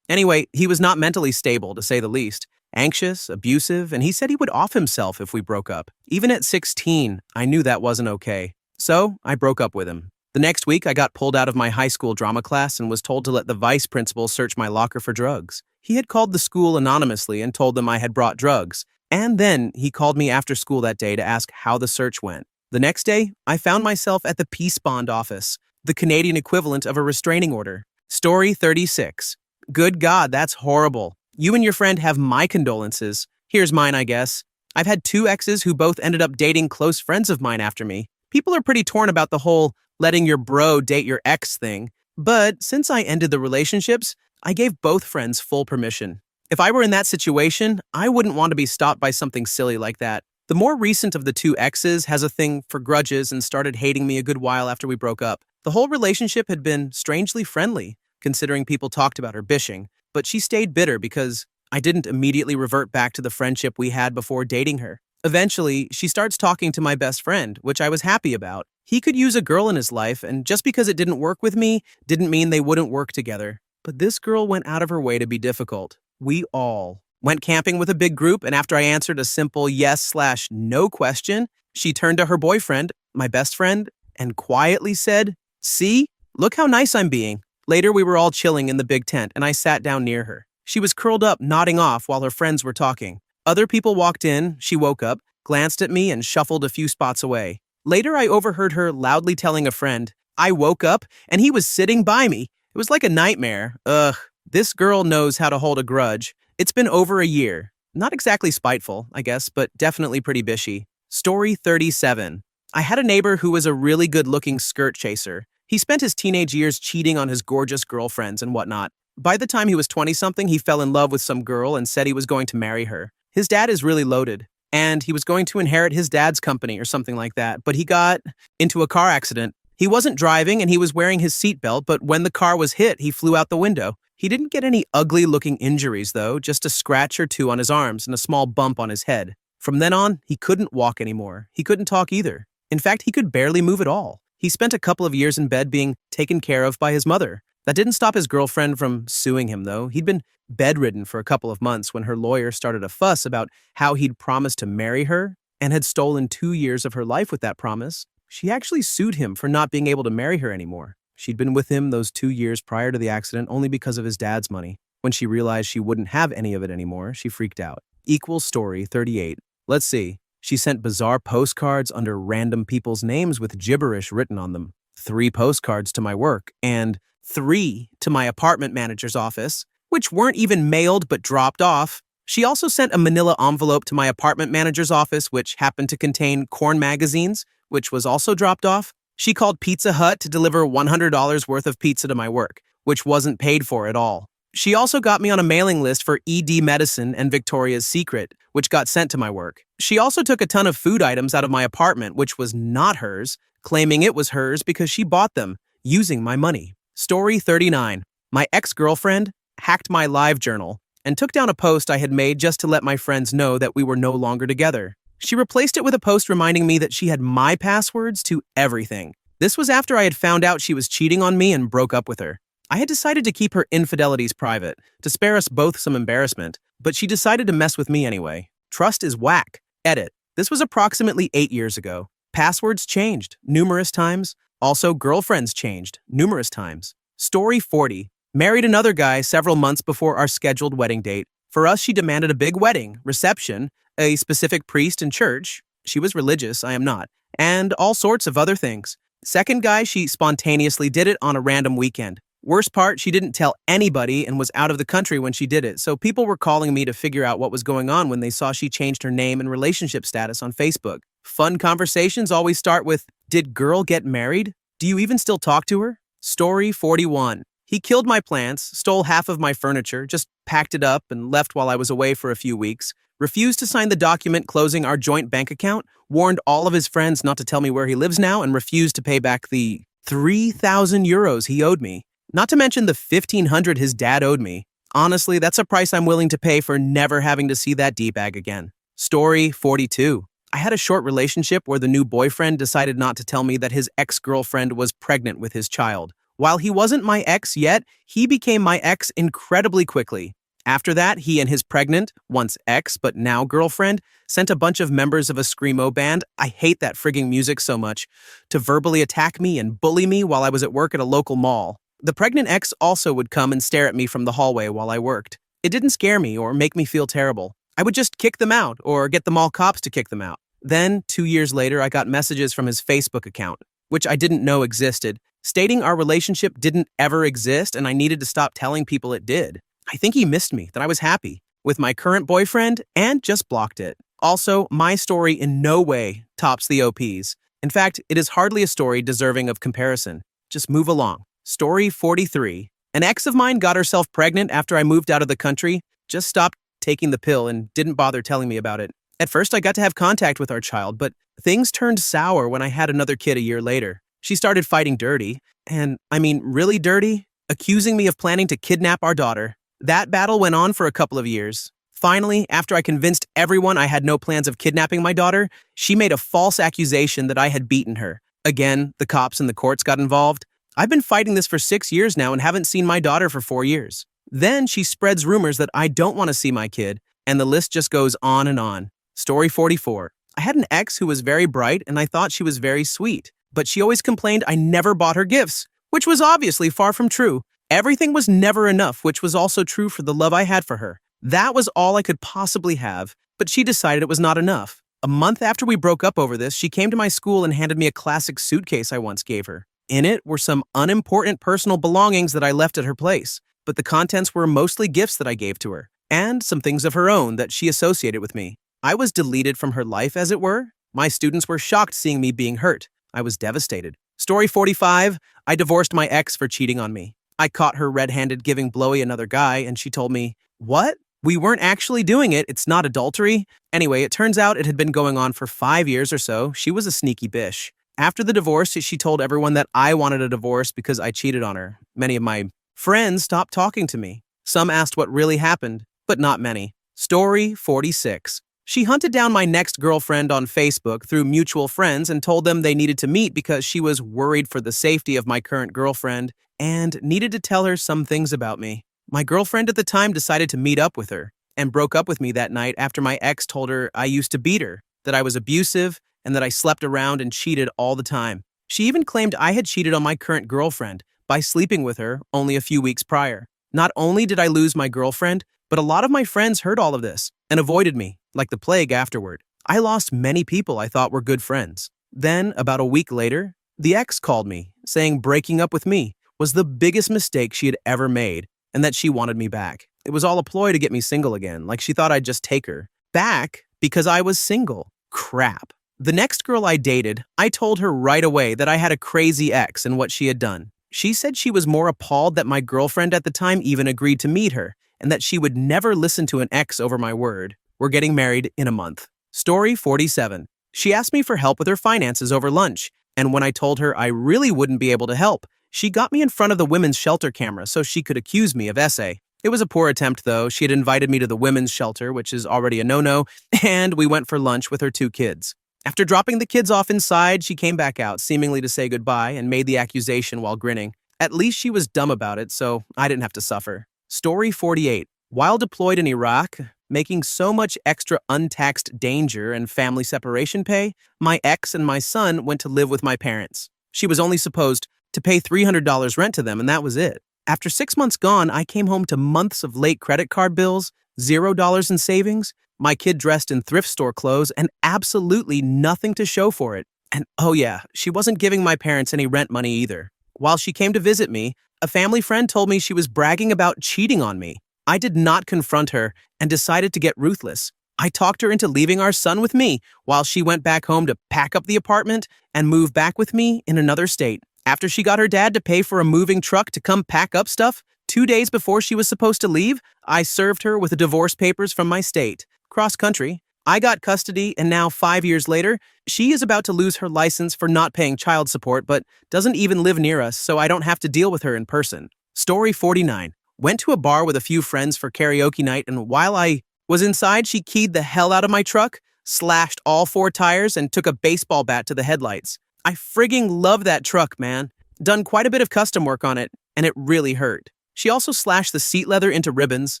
Anyway, he was not mentally stable, to say the least. Anxious, abusive, and he said he would off himself if we broke up. Even at 16, I knew that wasn't okay. So, I broke up with him. The next week, I got pulled out of my high school drama class and was told to let the vice principal search my locker for drugs. He had called the school anonymously and told them I had brought drugs. And then he called me after school that day to ask how the search went. The next day, I found myself at the Peace Bond office, the Canadian equivalent of a restraining order. Story 36. Good God, that's horrible. You and your friend have my condolences. Here's mine, I guess. I've had 2 exes who both ended up dating close friends of mine after me. People are pretty torn about the whole letting your bro date your ex thing. But since I ended the relationships, I gave both friends full permission. If I were in that situation, I wouldn't want to be stopped by something silly like that. The more recent of the 2 exes has a thing for grudges and started hating me a good while after we broke up. The whole relationship had been strangely friendly, considering people talked about her bishing, but she stayed bitter because I didn't immediately revert back to the friendship we had before dating her. Eventually, she starts talking to my best friend, which I was happy about. He could use a girl in his life, and just because it didn't work with me, didn't mean they wouldn't work together. But this girl went out of her way to be difficult. We all went camping with a big group, and after I answered a simple yes/no question, she turned to her boyfriend, my best friend, and quietly said, "See? Look how nice I'm being." Later, we were all chilling in the big tent, and I sat down near her. She was curled up, nodding off while her friends were talking. Other people walked in, she woke up, glanced at me, and shuffled a few spots away. Later, I overheard her loudly telling a friend, "I woke up, and he was sitting by me. It was like a nightmare. Ugh, this girl knows how to hold a grudge." It's been over a year. Not exactly spiteful, I guess, but definitely pretty bishy. Story 37. I had a neighbor who was a really good-looking skirt chaser. He spent his teenage years cheating on his gorgeous girlfriends and whatnot. By the time he was 20-something, he fell in love with some girl and said he was going to marry her. His dad is really loaded, and he was going to inherit his dad's company or something like that, but he got into a car accident. He wasn't driving and he was wearing his seatbelt, but when the car was hit, he flew out the window. He didn't get any ugly-looking injuries, though, just a scratch or 2 on his arms and a small bump on his head. From then on, he couldn't walk anymore. He couldn't talk either. In fact, he could barely move at all. He spent a couple of years in bed being taken care of by his mother. That didn't stop his girlfriend from suing him, though. He'd been bedridden for a couple of months when her lawyer started a fuss about how he'd promised to marry her and had stolen 2 years of her life with that promise. She actually sued him for not being able to marry her anymore. She'd been with him those 2 years prior to the accident only because of his dad's money. When she realized she wouldn't have any of it anymore, she freaked out. equals story 38. Let's see. She sent bizarre postcards under random people's names with gibberish written on them. 3 postcards to my work, and 3 to my apartment manager's office, which weren't even mailed but dropped off. She also sent a manila envelope to my apartment manager's office, which happened to contain corn magazines, which was also dropped off. She called Pizza Hut to deliver $100 worth of pizza to my work, which wasn't paid for at all. She also got me on a mailing list for ED Medicine and Victoria's Secret, which got sent to my work. She also took a ton of food items out of my apartment, which was not hers, claiming it was hers because she bought them, using my money. Story 39. My ex-girlfriend hacked my live journal and took down a post I had made just to let my friends know that we were no longer together. She replaced it with a post reminding me that she had my passwords to everything. This was after I had found out she was cheating on me and broke up with her. I had decided to keep her infidelities private, to spare us both some embarrassment, but she decided to mess with me anyway. Trust is whack. Edit. This was approximately 8 years ago. Passwords changed numerous times. Also, girlfriends changed numerous times. Story 40. Married another guy several months before our scheduled wedding date. For us, she demanded a big wedding, reception, a specific priest and church. She was religious, I am not, and all sorts of other things. Second guy, she spontaneously did it on a random weekend. Worst part, she didn't tell anybody and was out of the country when she did it, so people were calling me to figure out what was going on when they saw she changed her name and relationship status on Facebook. Fun conversations always start with, "Did girl get married? Do you even still talk to her?" Story 41. He killed my plants, stole half of my furniture, just packed it up and left while I was away for a few weeks, refused to sign the document closing our joint bank account, warned all of his friends not to tell me where he lives now, and refused to pay back the 3,000 euros he owed me. Not to mention the 1,500 his dad owed me. Honestly, that's a price I'm willing to pay for never having to see that D-bag again. Story 42. I had a short relationship where the new boyfriend decided not to tell me that his ex-girlfriend was pregnant with his child. While he wasn't my ex yet, he became my ex incredibly quickly. After that, he and his pregnant, once ex but now girlfriend, sent a bunch of members of a screamo band, I hate that frigging music so much, to verbally attack me and bully me while I was at work at a local mall. The pregnant ex also would come and stare at me from the hallway while I worked. It didn't scare me or make me feel terrible. I would just kick them out or get the mall cops to kick them out. Then, 2 years later, I got messages from his Facebook account, which I didn't know existed, stating our relationship didn't ever exist and I needed to stop telling people it did. I think he missed me, that I was happy with my current boyfriend and just blocked it. Also, my story in no way tops the OP's. In fact, it is hardly a story deserving of comparison. Just move along. Story 43. An ex of mine got herself pregnant after I moved out of the country, just stopped taking the pill and didn't bother telling me about it. At first, I got to have contact with our child, but things turned sour when I had another kid a year later. She started fighting dirty, and I mean really dirty, accusing me of planning to kidnap our daughter. That battle went on for a couple of years. Finally, after I convinced everyone I had no plans of kidnapping my daughter, she made a false accusation that I had beaten her. Again, the cops and the courts got involved. I've been fighting this for 6 years now and haven't seen my daughter for 4 years. Then she spreads rumors that I don't want to see my kid, and the list just goes on and on. Story 44. I had an ex who was very bright and I thought she was very sweet, but she always complained I never bought her gifts, which was obviously far from true. Everything was never enough, which was also true for the love I had for her. That was all I could possibly have, but she decided it was not enough. A month after we broke up over this, she came to my school and handed me a classic suitcase I once gave her. In it were some unimportant personal belongings that I left at her place, but the contents were mostly gifts that I gave to her, and some things of her own that she associated with me. I was deleted from her life, as it were. My students were shocked seeing me being hurt. I was devastated. Story 45. I divorced my ex for cheating on me. I caught her red-handed giving blowy another guy, and she told me, "What? We weren't actually doing it. It's not adultery." Anyway, it turns out it had been going on for 5 years or so. She was a sneaky bitch. After the divorce, she told everyone that I wanted a divorce because I cheated on her. Many of my friends stopped talking to me. Some asked what really happened, but not many. Story 46. She hunted down my next girlfriend on Facebook through mutual friends and told them they needed to meet because she was worried for the safety of my current girlfriend and needed to tell her some things about me. My girlfriend at the time decided to meet up with her and broke up with me that night after my ex told her I used to beat her, that I was abusive, and that I slept around and cheated all the time. She even claimed I had cheated on my current girlfriend by sleeping with her only a few weeks prior. Not only did I lose my girlfriend, but a lot of my friends heard all of this. and avoided me like the plague afterward. I lost many people I thought were good friends. Then, about a week later, the ex called me, saying breaking up with me was the biggest mistake she had ever made and that she wanted me back. It was all a ploy to get me single again, like she thought I'd just take her back because I was single. Crap. The next girl I dated, I told her right away that I had a crazy ex and what she had done. She said she was more appalled that my girlfriend at the time even agreed to meet her and that she would never listen to an ex over my word. We're getting married in a month. Story 47. She asked me for help with her finances over lunch, and when I told her I really wouldn't be able to help, she got me in front of the women's shelter camera so she could accuse me of essay. It was a poor attempt, though. She had invited me to the women's shelter, which is already a no-no, and we went for lunch with her 2 kids. After dropping the kids off inside, she came back out, seemingly to say goodbye, and made the accusation while grinning. At least she was dumb about it, so I didn't have to suffer. Story 48. While deployed in Iraq, making so much extra untaxed danger and family separation pay, my ex and my son went to live with my parents. She was only supposed to pay $300 rent to them, and that was it. After 6 months gone, I came home to months of late credit card bills, $0 in savings, my kid dressed in thrift store clothes, and absolutely nothing to show for it. And oh yeah, she wasn't giving my parents any rent money either. While she came to visit me, a family friend told me she was bragging about cheating on me. I did not confront her and decided to get ruthless. I talked her into leaving our son with me while she went back home to pack up the apartment and move back with me in another state. After she got her dad to pay for a moving truck to come pack up stuff, 2 days before she was supposed to leave, I served her with the divorce papers from my state. Cross country. I got custody, and now 5 years later, she is about to lose her license for not paying child support, but doesn't even live near us, so I don't have to deal with her in person. Story 49. Went to a bar with a few friends for karaoke night, and while I was inside, she keyed the hell out of my truck, slashed all 4 tires, and took a baseball bat to the headlights. I frigging love that truck, man. Done quite a bit of custom work on it, and it really hurt. She also slashed the seat leather into ribbons,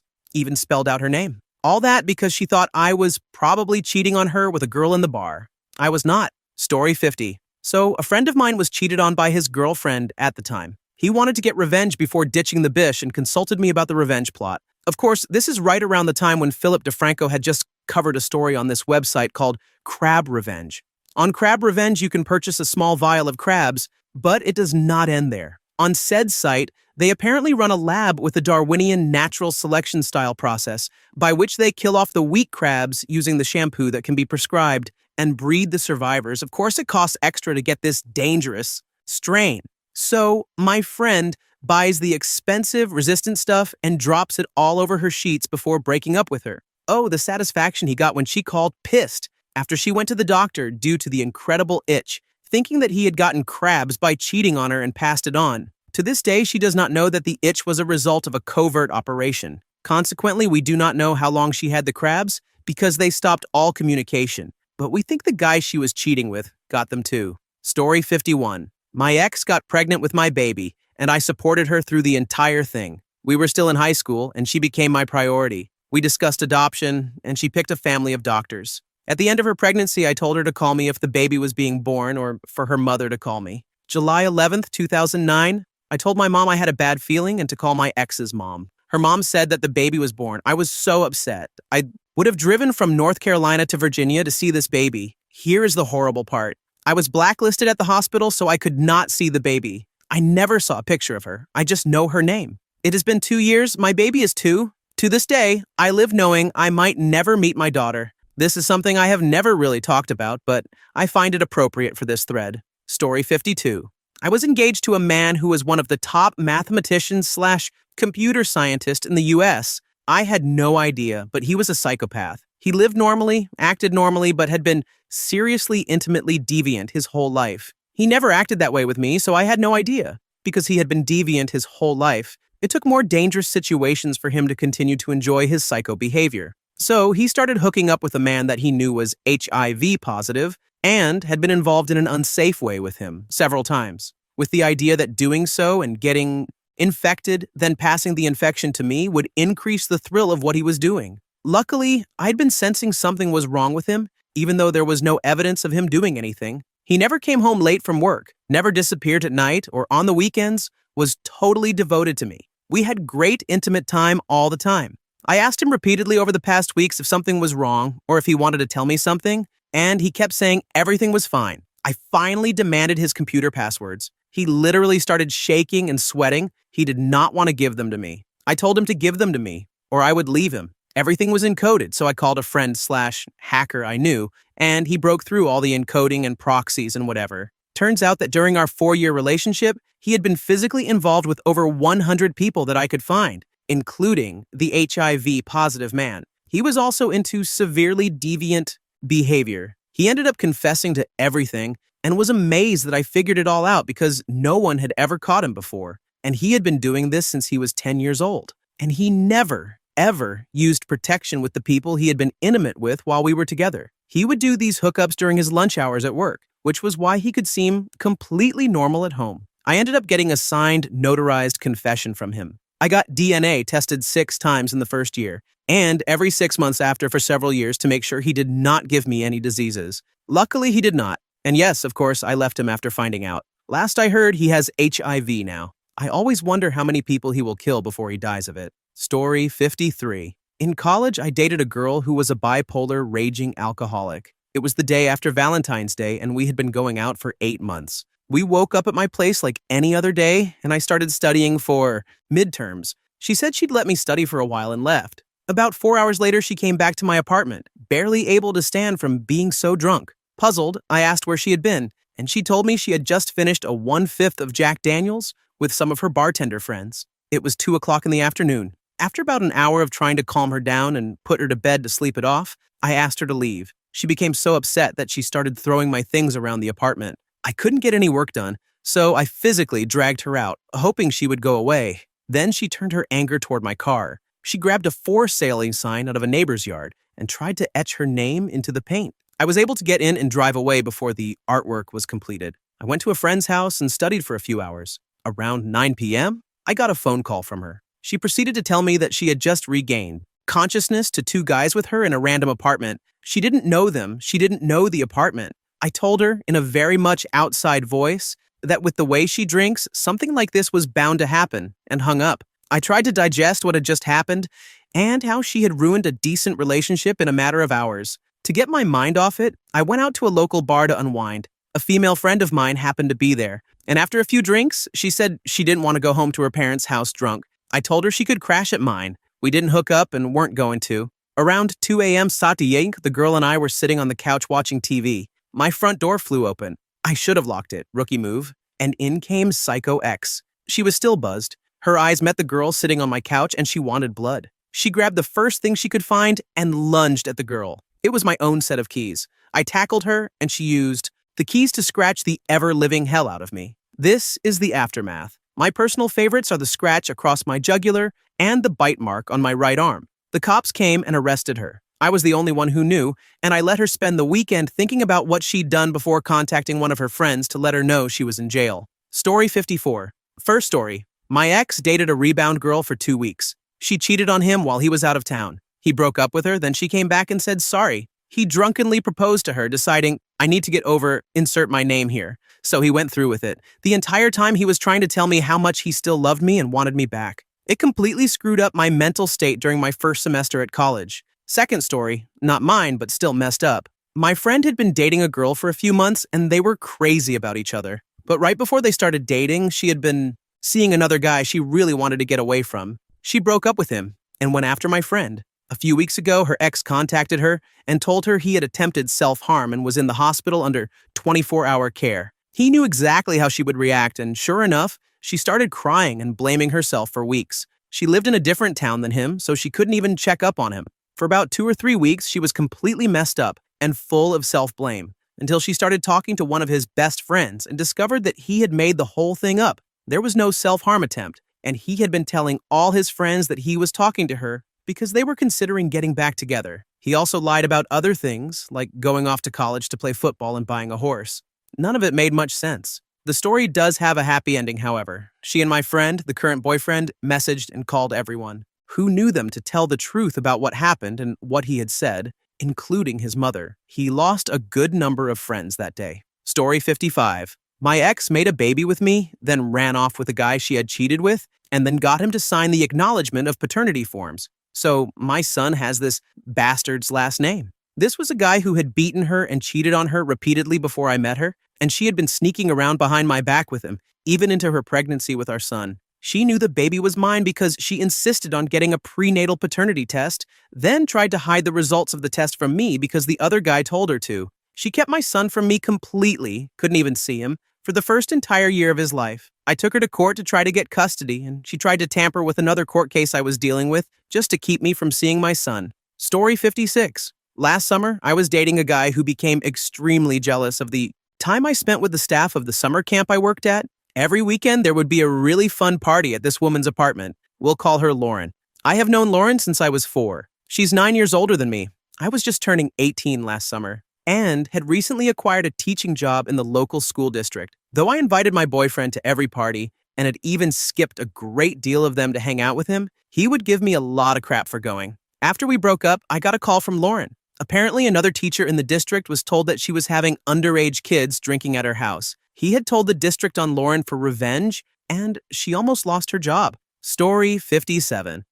even spelled out her name. All that because she thought I was probably cheating on her with a girl in the bar. I was not. Story 50. So, a friend of mine was cheated on by his girlfriend at the time. He wanted to get revenge before ditching the bish and consulted me about the revenge plot. Of course, this is right around the time when Philip DeFranco had just covered a story on this website called Crab Revenge. On Crab Revenge, you can purchase a small vial of crabs, but it does not end there. On said site, they apparently run a lab with the Darwinian natural selection style process, by which they kill off the weak crabs using the shampoo that can be prescribed and breed the survivors. Of course, it costs extra to get this dangerous strain. So, my friend buys the expensive resistant stuff and drops it all over her sheets before breaking up with her. Oh, the satisfaction he got when she called pissed after she went to the doctor due to the incredible itch, thinking that he had gotten crabs by cheating on her and passed it on. To this day, she does not know that the itch was a result of a covert operation. Consequently, we do not know how long she had the crabs because they stopped all communication. But we think the guy she was cheating with got them too. Story 51. My ex got pregnant with my baby, and I supported her through the entire thing. We were still in high school, and she became my priority. We discussed adoption, and she picked a family of doctors. At the end of her pregnancy, I told her to call me if the baby was being born or for her mother to call me. July 11th, 2009, I told my mom I had a bad feeling and to call my ex's mom. Her mom said that the baby was born. I was so upset. I would have driven from North Carolina to Virginia to see this baby. Here is the horrible part. I was blacklisted at the hospital, so I could not see the baby. I never saw a picture of her. I just know her name. It has been 2 years. My baby is 2. To this day, I live knowing I might never meet my daughter. This is something I have never really talked about, but I find it appropriate for this thread. Story 52. I was engaged to a man who was one of the top mathematicians/computer scientists in the US. I had no idea, but he was a psychopath. He lived normally, acted normally, but had been seriously intimately deviant his whole life. He never acted that way with me, so I had no idea. Because he had been deviant his whole life, it took more dangerous situations for him to continue to enjoy his psycho behavior. So he started hooking up with a man that he knew was HIV positive and had been involved in an unsafe way with him several times, with the idea that doing so and getting infected, then passing the infection to me would increase the thrill of what he was doing. Luckily, I'd been sensing something was wrong with him, even though there was no evidence of him doing anything. He never came home late from work, never disappeared at night or on the weekends, was totally devoted to me. We had great intimate time all the time. I asked him repeatedly over the past weeks if something was wrong or if he wanted to tell me something, and he kept saying everything was fine. I finally demanded his computer passwords. He literally started shaking and sweating. He did not want to give them to me. I told him to give them to me, or I would leave him. Everything was encoded, so I called a friend/hacker I knew, and he broke through all the encoding and proxies and whatever. Turns out that during our 4-year relationship, he had been physically involved with over 100 people that I could find, including the HIV-positive man. He was also into severely deviant behavior. He ended up confessing to everything and was amazed that I figured it all out because no one had ever caught him before, and he had been doing this since he was 10 years old. And he never, ever used protection with the people he had been intimate with while we were together. He would do these hookups during his lunch hours at work, which was why he could seem completely normal at home. I ended up getting a signed, notarized confession from him. I got DNA tested 6 times in the first year, and every 6 months after for several years to make sure he did not give me any diseases. Luckily, he did not. And yes, of course, I left him after finding out. Last I heard, he has HIV now. I always wonder how many people he will kill before he dies of it. Story 53. In college, I dated a girl who was a bipolar, raging alcoholic. It was the day after Valentine's Day, and we had been going out for 8 months. We woke up at my place like any other day, and I started studying for midterms. She said she'd let me study for a while and left. About 4 hours later, she came back to my apartment, barely able to stand from being so drunk. Puzzled, I asked where she had been, and she told me she had just finished a 1/5 of Jack Daniels with some of her bartender friends. It was 2 o'clock in the afternoon. After about an hour of trying to calm her down and put her to bed to sleep it off, I asked her to leave. She became so upset that she started throwing my things around the apartment. I couldn't get any work done, so I physically dragged her out, hoping she would go away. Then she turned her anger toward my car. She grabbed a for sale sign out of a neighbor's yard and tried to etch her name into the paint. I was able to get in and drive away before the artwork was completed. I went to a friend's house and studied for a few hours. Around 9 p.m., I got a phone call from her. She proceeded to tell me that she had just regained consciousness to 2 guys with her in a random apartment. She didn't know them. She didn't know the apartment. I told her in a very much outside voice that with the way she drinks, something like this was bound to happen, and hung up. I tried to digest what had just happened and how she had ruined a decent relationship in a matter of hours. To get my mind off it, I went out to a local bar to unwind. A female friend of mine happened to be there, and after a few drinks, she said she didn't want to go home to her parents' house drunk. I told her she could crash at mine. We didn't hook up and weren't going to. Around 2 a.m. Saturday, the girl and I were sitting on the couch watching TV. My front door flew open. I should have locked it, rookie move, and in came Psycho X. She was still buzzed. Her eyes met the girl sitting on my couch and she wanted blood. She grabbed the first thing she could find and lunged at the girl. It was my own set of keys. I tackled her and she used the keys to scratch the ever-living hell out of me. This is the aftermath. My personal favorites are the scratch across my jugular and the bite mark on my right arm. The cops came and arrested her. I was the only one who knew, and I let her spend the weekend thinking about what she'd done before contacting one of her friends to let her know she was in jail. Story 54. First story. My ex dated a rebound girl for 2 weeks. She cheated on him while he was out of town. He broke up with her, then she came back and said sorry. He drunkenly proposed to her, deciding, I need to get over, insert my name here. So he went through with it. The entire time he was trying to tell me how much he still loved me and wanted me back. It completely screwed up my mental state during my first semester at college. Second story, not mine, but still messed up. My friend had been dating a girl for a few months and they were crazy about each other. But right before they started dating, she had been seeing another guy she really wanted to get away from. She broke up with him and went after my friend. A few weeks ago, her ex contacted her and told her he had attempted self-harm and was in the hospital under 24-hour care. He knew exactly how she would react, and sure enough, she started crying and blaming herself for weeks. She lived in a different town than him, so she couldn't even check up on him. For about 2 or 3 weeks, she was completely messed up and full of self-blame, until she started talking to one of his best friends and discovered that he had made the whole thing up. There was no self-harm attempt, and he had been telling all his friends that he was talking to her because they were considering getting back together. He also lied about other things, like going off to college to play football and buying a horse. None of it made much sense. The story does have a happy ending, however. She and my friend, the current boyfriend, messaged and called everyone who knew them to tell the truth about what happened and what he had said, including his mother. He lost a good number of friends that day. Story 55. My ex made a baby with me, then ran off with a guy she had cheated with, and then got him to sign the acknowledgement of paternity forms. So my son has this bastard's last name. This was a guy who had beaten her and cheated on her repeatedly before I met her, and she had been sneaking around behind my back with him, even into her pregnancy with our son. She knew the baby was mine because she insisted on getting a prenatal paternity test, then tried to hide the results of the test from me because the other guy told her to. She kept my son from me completely, couldn't even see him, for the first entire year of his life. I took her to court to try to get custody, and she tried to tamper with another court case I was dealing with just to keep me from seeing my son. Story 56. Last summer, I was dating a guy who became extremely jealous of the time I spent with the staff of the summer camp I worked at. Every weekend, there would be a really fun party at this woman's apartment. We'll call her Lauren. I have known Lauren since I was 4. She's 9 years older than me. I was just turning 18 last summer and had recently acquired a teaching job in the local school district. Though I invited my boyfriend to every party and had even skipped a great deal of them to hang out with him, he would give me a lot of crap for going. After we broke up, I got a call from Lauren. Apparently, another teacher in the district was told that she was having underage kids drinking at her house. He had told the district on Lauren for revenge, and she almost lost her job. Story 57.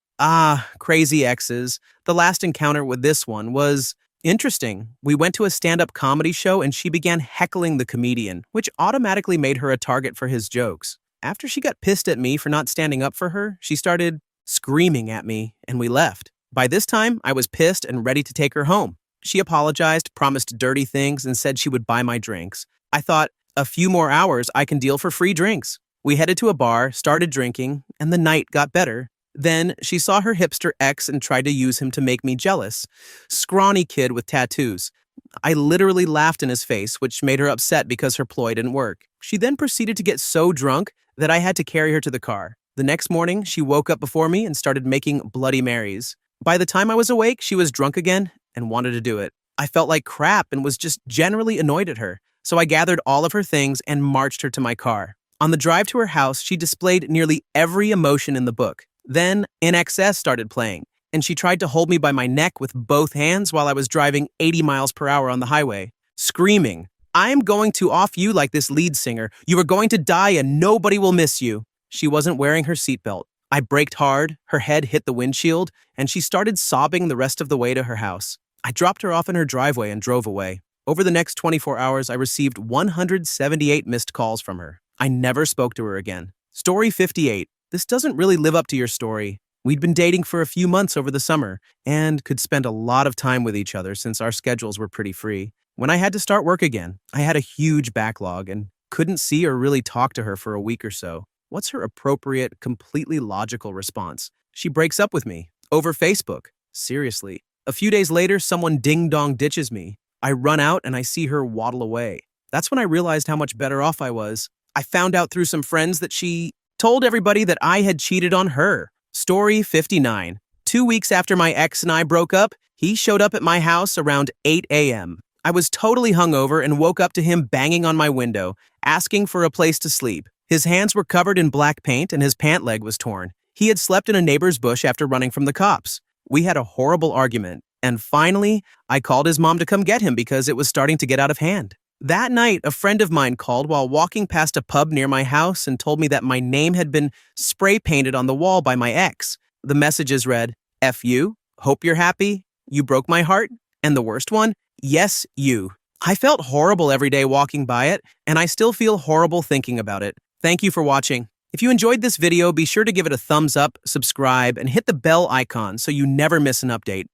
Crazy exes. The last encounter with this one was interesting. We went to a stand-up comedy show and she began heckling the comedian, which automatically made her a target for his jokes. After she got pissed at me for not standing up for her, she started screaming at me and we left. By this time, I was pissed and ready to take her home. She apologized, promised dirty things, and said she would buy my drinks. I thought, a few more hours, I can deal for free drinks. We headed to a bar, started drinking, and the night got better. Then she saw her hipster ex and tried to use him to make me jealous. Scrawny kid with tattoos. I literally laughed in his face, which made her upset because her ploy didn't work. She then proceeded to get so drunk that I had to carry her to the car. The next morning, she woke up before me and started making Bloody Marys. By the time I was awake, she was drunk again and wanted to do it. I felt like crap and was just generally annoyed at her. So I gathered all of her things and marched her to my car. On the drive to her house, she displayed nearly every emotion in the book. Then, In Excess started playing, and she tried to hold me by my neck with both hands while I was driving 80 miles per hour on the highway, screaming, "I am going to off you like this lead singer. You are going to die and nobody will miss you." She wasn't wearing her seatbelt. I braked hard, her head hit the windshield, and she started sobbing the rest of the way to her house. I dropped her off in her driveway and drove away. Over the next 24 hours, I received 178 missed calls from her. I never spoke to her again. Story 58. This doesn't really live up to your story. We'd been dating for a few months over the summer and could spend a lot of time with each other since our schedules were pretty free. When I had to start work again, I had a huge backlog and couldn't see or really talk to her for a week or so. What's her appropriate, completely logical response? She breaks up with me over Facebook. Seriously. A few days later, someone ding-dong ditches me. I run out and I see her waddle away. That's when I realized how much better off I was. I found out through some friends that she told everybody that I had cheated on her. Story 59. 2 weeks after my ex and I broke up, he showed up at my house around 8 a.m. I was totally hungover and woke up to him banging on my window, asking for a place to sleep. His hands were covered in black paint and his pant leg was torn. He had slept in a neighbor's bush after running from the cops. We had a horrible argument. And finally, I called his mom to come get him because it was starting to get out of hand. That night, a friend of mine called while walking past a pub near my house and told me that my name had been spray painted on the wall by my ex. The messages read, "F you, hope you're happy, you broke my heart, and the worst one, yes, you." I felt horrible every day walking by it, and I still feel horrible thinking about it. Thank you for watching. If you enjoyed this video, be sure to give it a thumbs up, subscribe, and hit the bell icon so you never miss an update.